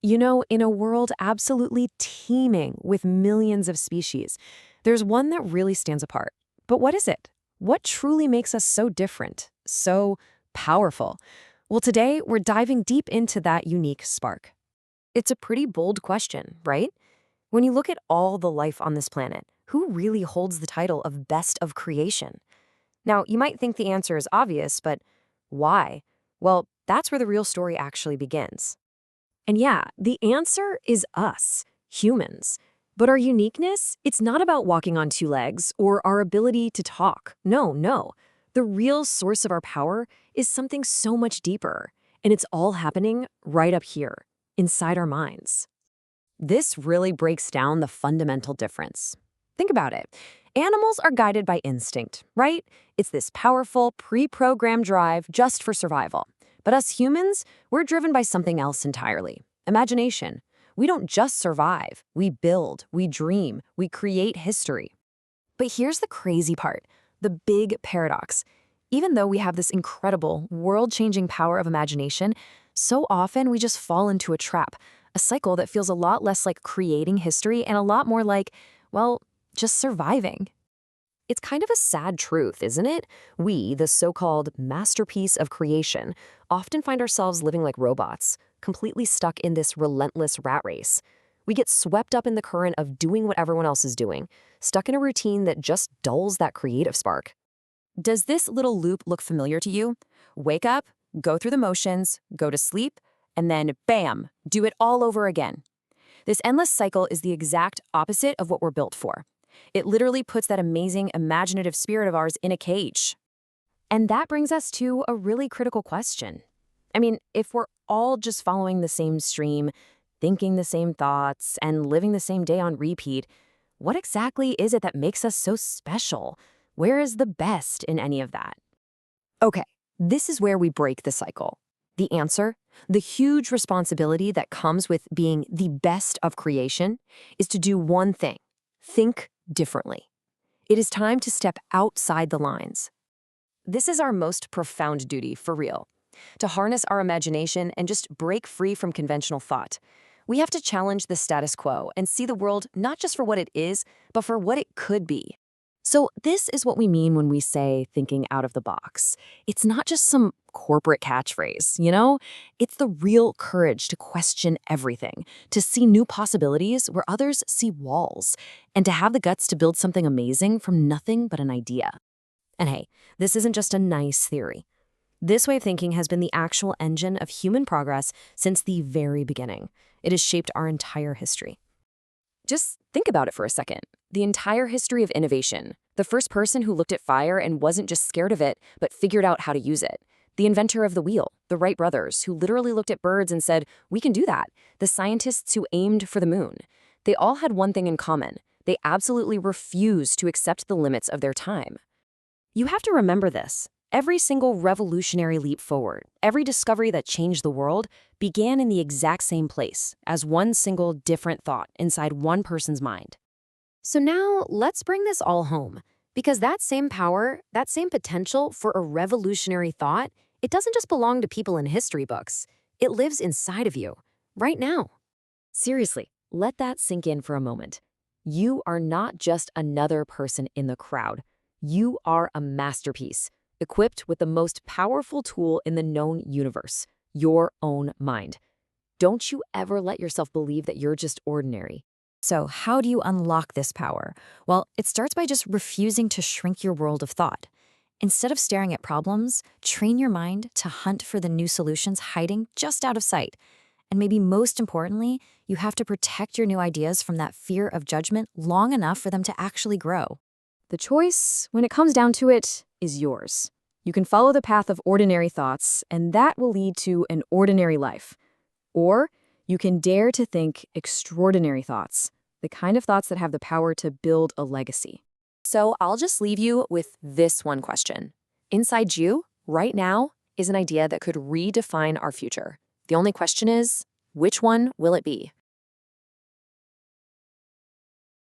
You know, in a world absolutely teeming with millions of species, there's one that really stands apart. But what is it? What truly makes us so different, so powerful? Well, today we're diving deep into that unique spark. It's a pretty bold question, right? When you look at all the life on this planet, who really holds the title of best of creation? Now, you might think the answer is obvious, but why? Well, that's where the real story actually begins. And yeah, the answer is us, humans. But our uniqueness, it's not about walking on two legs or our ability to talk. No, no. The real source of our power is something so much deeper, and it's all happening right up here, inside our minds. This really breaks down the fundamental difference. Think about it. Animals are guided by instinct, right? It's this powerful, pre-programmed drive just for survival. But us humans, we're driven by something else entirely. Imagination. We don't just survive. We build, we dream, we create history. But here's the crazy part, the big paradox. Even though we have this incredible, world-changing power of imagination, so often we just fall into a trap, a cycle that feels a lot less like creating history and a lot more like, well, just surviving. It's kind of a sad truth, isn't it? We, the so-called masterpiece of creation, often find ourselves living like robots, completely stuck in this relentless rat race. We get swept up in the current of doing what everyone else is doing, stuck in a routine that just dulls that creative spark. Does this little loop look familiar to you? Wake up, go through the motions, go to sleep, and then bam, do it all over again. This endless cycle is the exact opposite of what we're built for. It literally puts that amazing imaginative spirit of ours in a cage. And that brings us to a really critical question. I mean, if we're all just following the same stream, thinking the same thoughts, and living the same day on repeat, what exactly is it that makes us so special? Where is the best in any of that? Okay, this is where we break the cycle. The answer, the huge responsibility that comes with being the best of creation, is to do one thing: think differently. It is time to step outside the lines. This is our most profound duty, for real. To harness our imagination and just break free from conventional thought. We have to challenge the status quo and see the world not just for what it is, but for what it could be. So this is what we mean when we say thinking out of the box. It's not just some corporate catchphrase, you know? It's the real courage to question everything, to see new possibilities where others see walls, and to have the guts to build something amazing from nothing but an idea. And hey, this isn't just a nice theory. This way of thinking has been the actual engine of human progress since the very beginning. It has shaped our entire history. Just think about it for a second. The entire history of innovation. The first person who looked at fire and wasn't just scared of it, but figured out how to use it. The inventor of the wheel, the Wright brothers, who literally looked at birds and said, "We can do that." The scientists who aimed for the moon. They all had one thing in common. They absolutely refused to accept the limits of their time. You have to remember this. Every single revolutionary leap forward, every discovery that changed the world, began in the exact same place, as one single different thought inside one person's mind. So now let's bring this all home, because that same power, that same potential for a revolutionary thought, it doesn't just belong to people in history books. It lives inside of you, right now. Seriously, let that sink in for a moment. You are not just another person in the crowd. You are a masterpiece, equipped with the most powerful tool in the known universe, your own mind. Don't you ever let yourself believe that you're just ordinary. So how do you unlock this power? Well, it starts by just refusing to shrink your world of thought. Instead of staring at problems, train your mind to hunt for the new solutions hiding just out of sight. And maybe most importantly, you have to protect your new ideas from that fear of judgment long enough for them to actually grow. The choice, when it comes down to it, is yours. You can follow the path of ordinary thoughts, and that will lead to an ordinary life. Or you can dare to think extraordinary thoughts, the kind of thoughts that have the power to build a legacy. So I'll just leave you with this one question. Inside you, right now, is an idea that could redefine our future. The only question is, which one will it be?